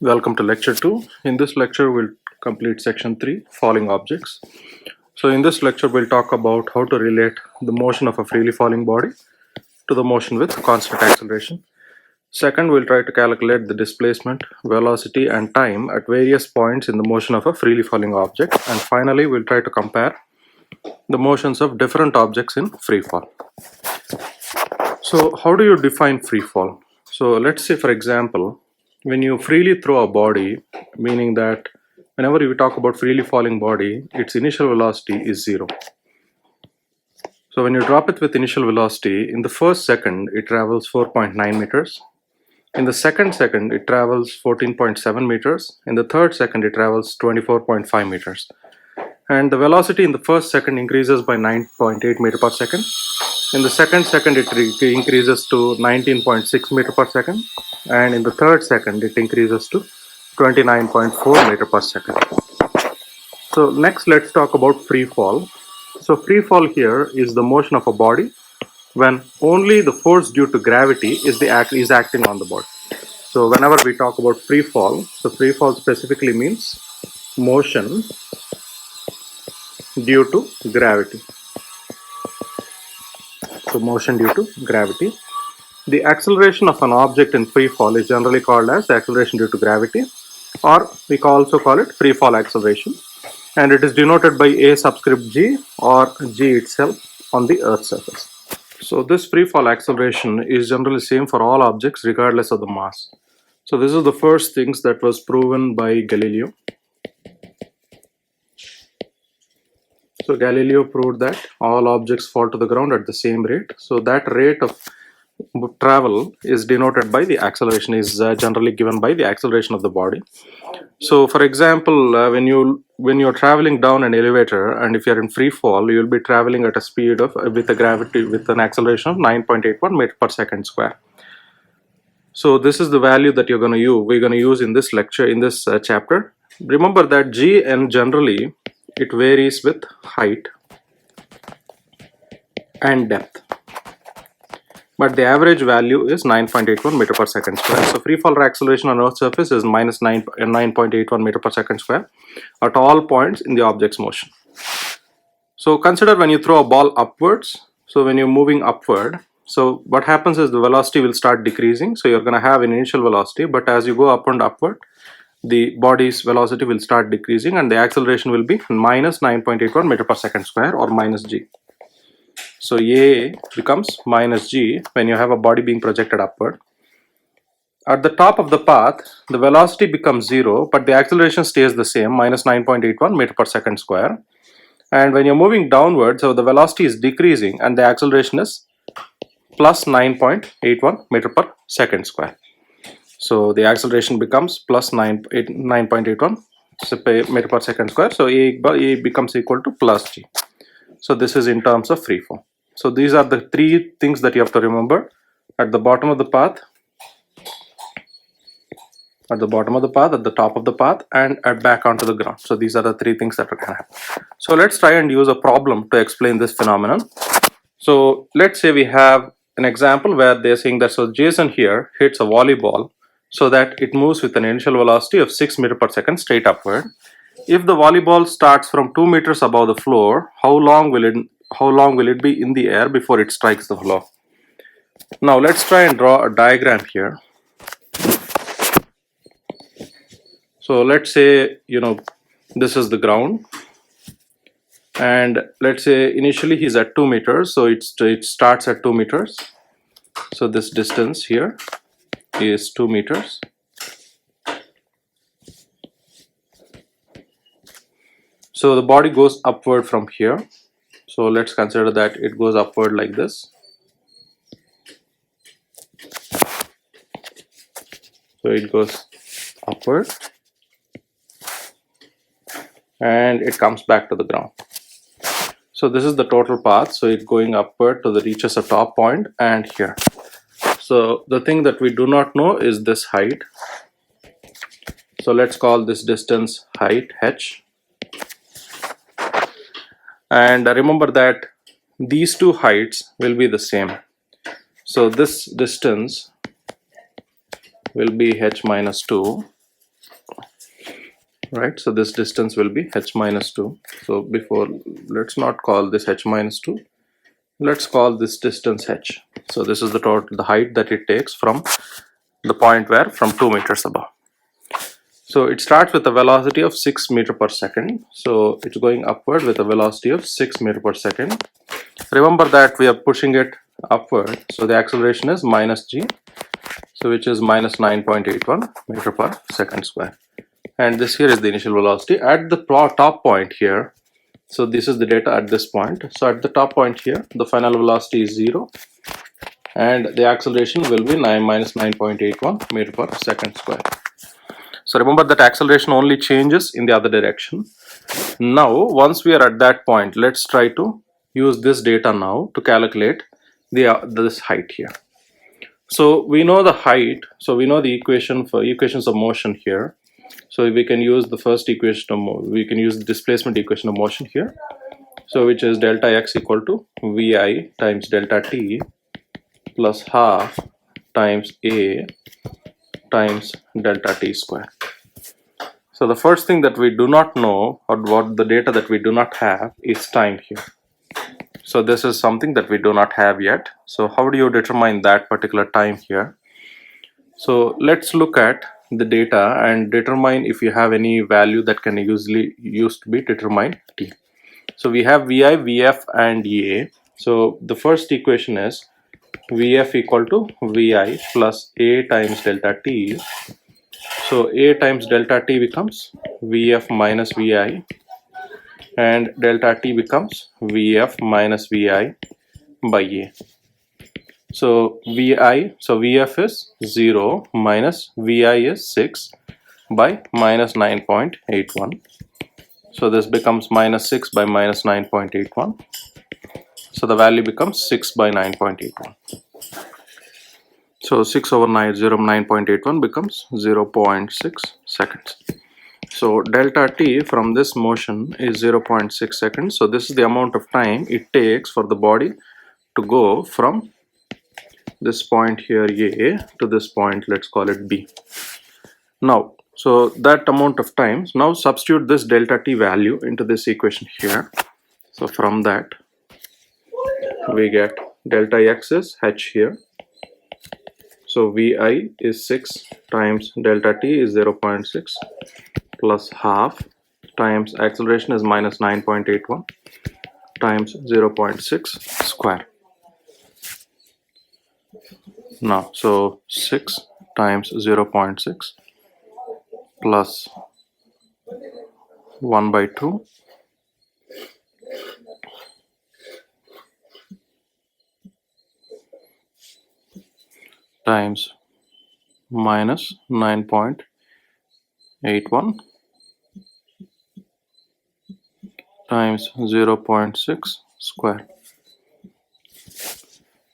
Welcome to lecture 2. In this lecture, we'll complete section 3, falling objects. So in this lecture, we'll talk about how to relate the motion of a freely falling body to the motion with constant acceleration. Second, we'll try to calculate the displacement, velocity, and time at various points in the motion of a freely falling object. And finally, we'll try to compare the motions of different objects in free fall. So how do you define free fall? So let's say, for example, when you freely throw a body, meaning that whenever you talk about freely falling body, its initial velocity is 0. So when you drop it with initial velocity, in the first second it travels 4.9 meters. In the second second it travels 14.7 meters. In the third second it travels 24.5 meters. And the velocity in the first second increases by 9.8 meter per second. In the second second it increases to 19.6 meter per second, and in the third second it increases to 29.4 meter per second. So next let's talk about free fall. So free fall here is the motion of a body when only the force due to gravity is acting on the body. So whenever we talk about free fall, so free fall specifically means motion due to gravity. So motion due to gravity. The acceleration of an object in free fall is generally called as the acceleration due to gravity, or we can also call it free fall acceleration, and it is denoted by a subscript g or g itself on the Earth's surface. So this free fall acceleration is generally same for all objects regardless of the mass. So this is the first things that was proven by Galileo. So Galileo proved that all objects fall to the ground at the same rate. So that rate of travel is denoted by the acceleration, is generally given by the acceleration of the body. So for example, when you're traveling down an elevator, and if you're in free fall, you'll be traveling at a speed of with an acceleration of 9.81 meter per second square. So this is the value that we're going to use in this lecture, in this chapter. Remember that g and generally it varies with height and depth, but the average value is 9.81 meter per second square. So free fall acceleration on Earth's surface is minus 9.81 meter per second square at all points in the object's motion. So consider when you throw a ball upwards. So when you're moving upward, so what happens is the velocity will start decreasing. So you're going to have an initial velocity, but as you go up and upward, the body's velocity will start decreasing and the acceleration will be minus 9.81 meter per second square, or minus g. So a becomes minus g when you have a body being projected upward. At the top of the path, the velocity becomes 0, but the acceleration stays the same, minus 9.81 meter per second square. And when you're moving downward, so the velocity is decreasing and the acceleration is plus 9.81 meter per second square. So the acceleration becomes plus 9.81 meter per second square. So a becomes equal to plus g. So this is in terms of free fall. So these are the three things that you have to remember: at the bottom of the path, at the top of the path, and at back onto the ground. So these are the three things that are going to happen. So let's try and use a problem to explain this phenomenon. So let's say we have an example where they're saying that so Jason here hits a volleyball so that it moves with an initial velocity of 6 meter per second straight upward. If the volleyball starts from 2 meters above the floor, how long will it be in the air before it strikes the floor? Now let's try and draw a diagram here. So let's say this is the ground, and let's say initially he's at 2 meters, so it starts at 2 meters. So this distance here is 2 meters. So the body goes upward from here. So let's consider that it goes upward like this. So it goes upward and it comes back to the ground. So this is the total path. So it's going upward to the reaches a top point and here. So the thing that we do not know is this height. So let's call this distance height h. And remember that these two heights will be the same. So this distance will be h minus 2, right? So this distance will be h minus 2. So before, let's not call this h minus 2. Let's call this distance h. So this is the height that it takes from the point where from 2 meters above. So it starts with a velocity of 6 meter per second. So it's going upward with a velocity of 6 meter per second. Remember that we are pushing it upward. So the acceleration is minus g. So which is minus 9.81 meter per second square. And this here is the initial velocity at the top point here. So this is the data at this point. So at the top point here, the final velocity is 0. And the acceleration will be minus 9.81 meter per second square. So remember that acceleration only changes in the other direction. Now, once we are at that point, let's try to use this data now to calculate this height here. So we know the height. So we know the equation for equations of motion here. So we can use the first equation of we can use the displacement equation of motion here. So which is delta x equal to vi times delta t plus half times a times delta t square. So the first thing that we do not know, or what the data that we do not have, is time here. So this is something that we do not have yet. So how do you determine that particular time here? So let's look at the data and determine if you have any value that can usually used to be determined t. So we have vi, vf and a. So the first equation is vf equal to vi plus a times delta t. So a times delta t becomes vf minus vi, and delta t becomes vf minus vi by a. So vf is 0 minus vi is 6 by minus 9.81. So this becomes minus 6 by minus 9.81. So the value becomes 6 by 9.81. So 6 over 9.81 becomes 0.6 seconds. So delta t from this motion is 0.6 seconds. So this is the amount of time it takes for the body to go from this point here A to this point, let's call it B. Now, so that amount of time, now substitute this delta t value into this equation here. So from that, we get delta x is h here. So vi is 6 times delta t is 0.6 plus half times acceleration is minus 9.81 times 0.6 square. Now, so 6 times 0.6 plus 1 by 2 times minus 9.81 times 0.6 square.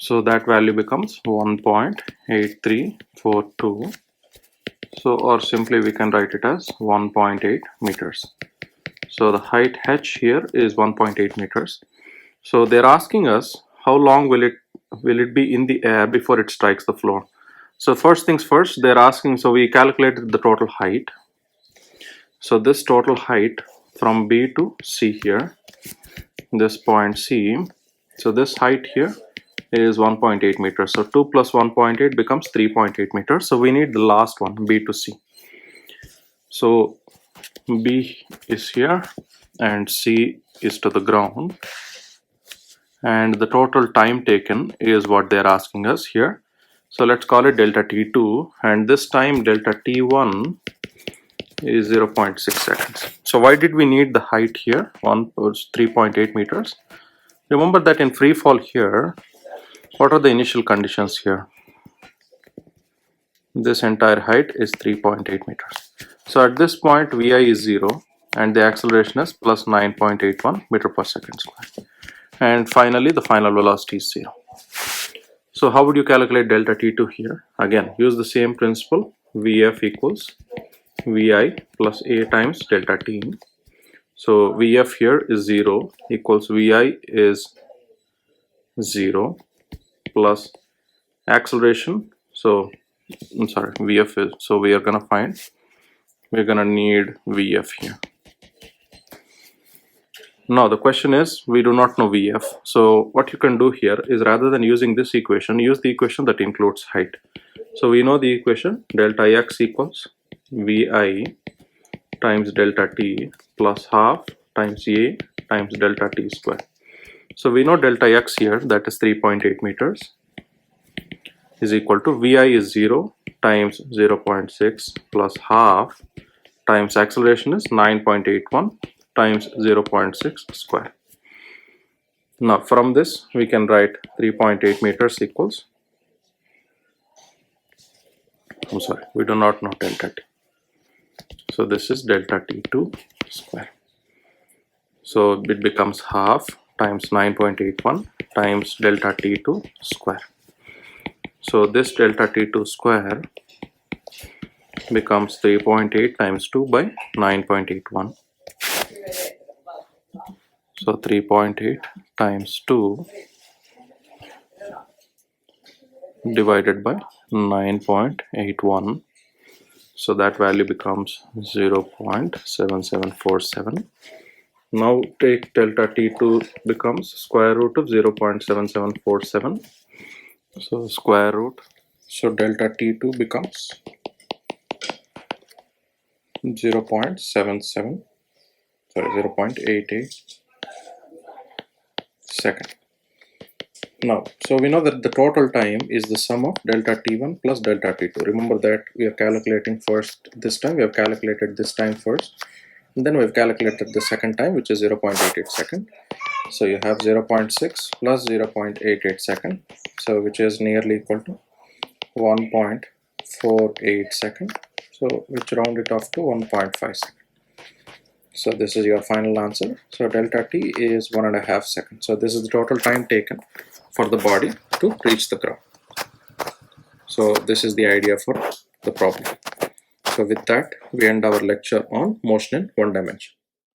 So that value becomes 1.8342. So, or simply we can write it as 1.8 meters. So the height h here is 1.8 meters. So they're asking us how long will it be in the air before it strikes the floor. So first things first, they're asking, so we calculated the total height. So this total height from B to C here, this point C, so this height here is 1.8 meters. So 2 plus 1.8 becomes 3.8 meters. So we need the last one, B to C. So B is here and C is to the ground. And the total time taken is what they're asking us here. So let's call it delta T2, and this time delta T1 is 0.6 seconds. So why did we need the height here? 3.8 meters. Remember that in free fall here, what are the initial conditions here? This entire height is 3.8 meters. So at this point, Vi is 0 and the acceleration is plus 9.81 meter per second square. And finally, the final velocity is 0. So how would you calculate delta T2 here? Again, use the same principle. Vf equals Vi plus A times delta T. So Vf here is 0 equals Vi is 0 plus acceleration. So VF is, so we're gonna need VF here. Now the question is, we do not know VF. So what you can do here is, rather than using this equation, use the equation that includes height. So we know the equation delta x equals VI times delta t plus half times A times delta t square. So we know delta x here, that is 3.8 meters, is equal to VI is 0 times 0.6 plus half times acceleration is 9.81 times 0.6 square. Now from this we can write 3.8 meters equals, we do not know delta t. So this is delta t2 square. So it becomes half times 9.81 times delta t2 square. So this delta t2 square becomes 3.8 times 2 by 9.81. So 3.8 times 2 divided by 9.81. So that value becomes 0.7747. Now take delta t2 becomes square root of 0.7747. So square root, so delta t2 becomes 0.88 second. Now, so we know that the total time is the sum of delta t1 plus delta t2. Remember that we are calculating first this time, we have calculated this time first, and then we have calculated the second time, which is 0.88 second. So you have 0.6 plus 0.88 second, so which is nearly equal to 1.48 second. So which round it off to 1.5 second. So this is your final answer. So delta t is 1.5 seconds. So this is the total time taken for the body to reach the ground. So this is the idea for the problem. So with that, we end our lecture on motion in one dimension.